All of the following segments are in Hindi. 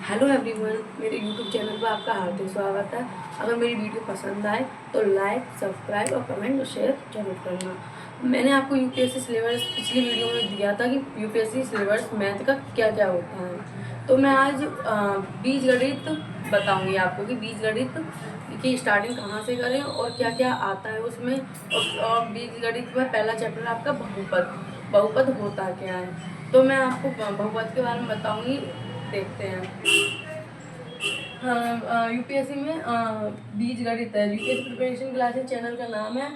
हेलो एवरीवन, मेरे यूट्यूब चैनल पर आपका हार्दिक स्वागत है। अगर मेरी वीडियो पसंद आए तो लाइक, सब्सक्राइब और कमेंट और शेयर जरूर करना। मैंने आपको यूपीएससी सिलेबस पिछली वीडियो में दिया था कि यूपीएससी सिलेबस मैथ का क्या क्या होता है। तो मैं आज बीजगणित बताऊंगी आपको कि बीजगणित की स्टार्टिंग कहाँ से करें और क्या क्या आता है उसमें। और बीजगणित में पहला चैप्टर आपका बहुपद। बहुपद होता क्या है, तो मैं आपको बहुपद के बारे में बताऊंगी। देखते हैं। यूपीएससी में बीजगणित है। यूपीएससी प्रिपरेशन क्लासेस चैनल का नाम है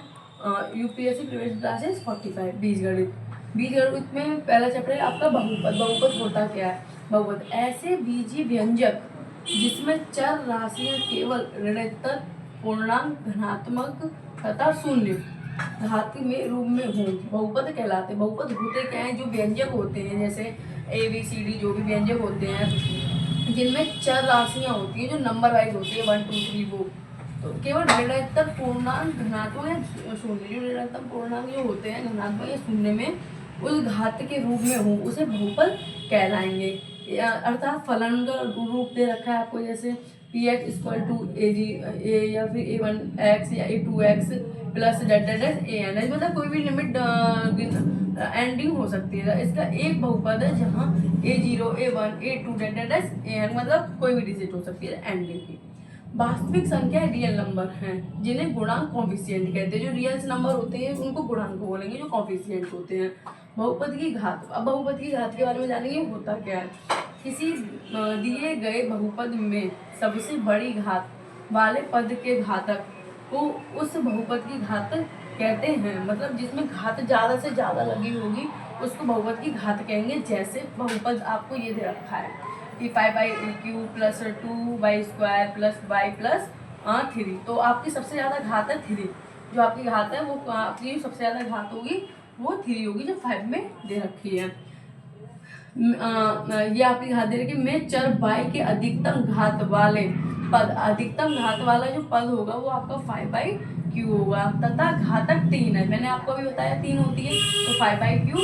यूपीएससी प्रिपरेशन क्लासेस 45 बीजगणित। बीजगणित में पहला चैप्टर है आपका बहुपद। बहुपद होता क्या है? बहुपद ऐसे बीजीय व्यंजक जिसमें चर राशियां केवल ऋणात्मक, पूर्णांक, धनात्मक तथा शून्य घातीय में रूप में हो बहुपद कहलाते हैं। बहुपद होते क्या है? जो व्यंजक होते हैं जैसे ABCD, जो भी व्यंजक होते हैं जिनमें चर राशियां होती हैं, जो नंबर वाइज होती है 1 2 3 वो, तो केवल ऋणात्मक, पूर्णांक, धनात्मक या शून्य, जो ऋणात्मक पूर्णांक जो होते हैं धनात्मक या शून्य में उस घात के रूप में हो उसे बहुपद कहलाएंगे। अर्थात फलन का रूप दे रखा है आपको, जैसे px = a या फिर a1x या a2x प्लस an, मतलब कोई भी लिमिट एंडिंग हो सकती है। इसका एक बहुपद है जहाँ a0 a1 a2 an, मतलब कोई भी डिजिट हो सकती है एंडिंग की। वास्तविक संख्या रियल नंबर हैं जिन्हें गुणांक कॉफिशिएंट कहते हैं। जो रियल नंबर होते हैं उनको गुणांक बोलेंगे, जो कॉफिशिएंट होते हैं। बहुपद की घात। अब बहुपद की घात के बारे में जानेंगे होता क्या है। किसी दिए गए बहुपद में सबसे बड़ी घात वाले पद के घातक को उस बहुपद की घात कहते हैं। मतलब जिसमें घात ज्यादा से ज्यादा लगी होगी उसको बहुपद की घात कहेंगे। जैसे बहुपद आपको ये दे रखा है कि 5/3 + 2y² + y + 3, तो आपकी सबसे ज्यादा घात है 3। जो आपकी घात है वो आपकी सबसे ज्यादा घात होगी वो 3 होगी, जो 5 में दे रखी है। ये आपकी घात दे रखी में चर y के अधिकतम घात वाले पद, अधिकतम घात वाला जो पद होगा वो आपका 5/q होगा तथा घातक 3 है। मैंने आपको अभी बताया 3 होती है, तो 5/q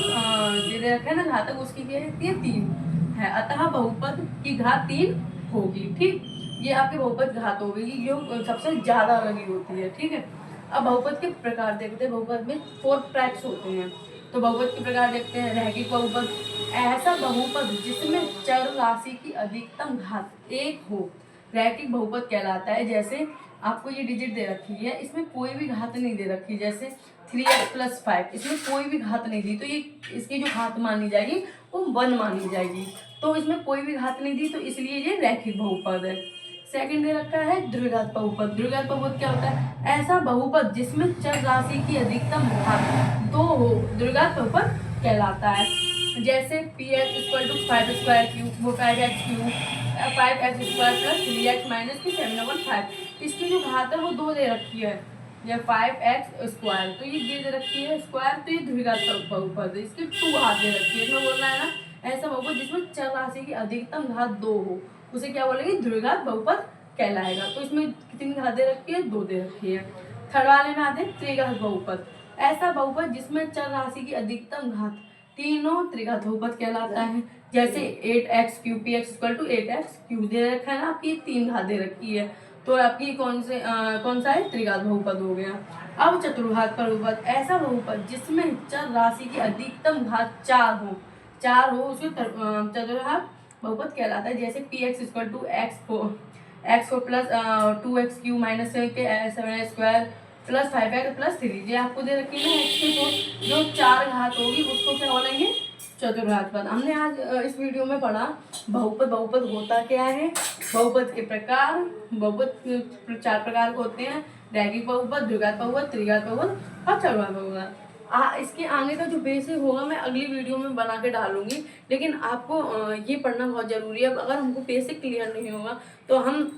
दे रखा है ना घातक, उसकी क्या है 3 है। अतः बहुपद की घात 3 होगी। ठीक, ये आपके बहुपद घात हो गई जो सबसे ज्यादा लगी होती है। ठीक है, अब बहुपद के प्रकार देखते हैं। बहुपद में 4 टाइप्स होते हैं। तो बहुपद के प्रकार देखते हैं। रैखिक बहुपद, ऐसा बहुपद जिसमें चर राशि की अधिकतम घात 1 हो रैखिक बहुपद कहलाता है। जैसे आपको ये डिजिट दे रखी है, इसमें कोई भी घात नहीं दे रखी, जैसे 3x + 5, इसमें कोई भी घात नहीं दी, तो ये इसकी जो घात मानी जाएगी वो 1 मानी जाएगी। तो इसमें कोई भी घात नहीं दी, तो इसलिए ये रैखिक बहुपद है। सेकंड दे रखा है द्विघात बहुपद। द्विघात बहुपद क्या होता है? ऐसा बहुपद जिसमें चर राशि की अधिकतम घात 2 हो द्विघात बहुपद कहलाता है। जैसे px = 5² 5x³ 5x² + 3x - 7/5, इसकी जो घात है वो 2 दे रखी है, या 5x², तो ये दे रखी है स्क्वायर, तो ये द्विघात बहुपद है। इसकी 2 घात दे रखी है। इसमें बोल रहा है ना ऐसा बहुपद जिसमें चर राशि की अधिकतम घात 2 हो उसे क्या बोलेंगे? द्विघात बहुपद कहलाएगा। तो इसमें कितनी घात दे रखी है? 2 दे रखी है। थर्ड वाले में आते हैं त्रिघात बहुपद। ऐसा बहुपद जिसमें चर राशि की अधिकतम घात तीनों त्रिघात बहुपद कहलाता है। जैसे 8x³ px = 8x³ दे रखा है ना, आपकी 3 घात दे रखी है, तो आपकी कौन सा है? त्रिघात बहुपद हो गया। अब चतुर्घात बहुपद, ऐसा बहुपद जिसमें चर राशि की अधिकतम घात 4 हो उसको चतुर्घात बहुपद कहलाता है। जैसे px = x को प्लस 2x³ - 7² + 5x + 3, ये आपको दे रखी है x की, तो जो 4 घात होगी उसको क्या बोलेंगे? चतुर्घात पद। हमने आज इस वीडियो में पढ़ा बहुपद। बहुपद होता क्या है, बहुपद के प्रकार। बहुपद 4 प्रकार के होते हैं। रैखिक बहुपद, द्विघात बहुपद, त्रिघात बहुपद और चतुर्घात बहुपद। इसके आगे का जो बेसिक होगा मैं अगली वीडियो में बना के डालूंगी, लेकिन आपको ये पढ़ना बहुत जरूरी है। अगर हमको बेसिक क्लियर नहीं होगा तो हम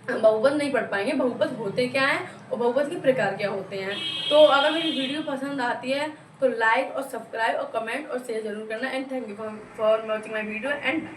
बहुपद नहीं पढ़ पाएंगे। बहुपद होते क्या है और बहुपद के प्रकार क्या होते हैं। तो अगर मेरी वीडियो पसंद आती है तो लाइक और सब्सक्राइब और कमेंट और शेयर जरूर करना। And thank you for watching my video and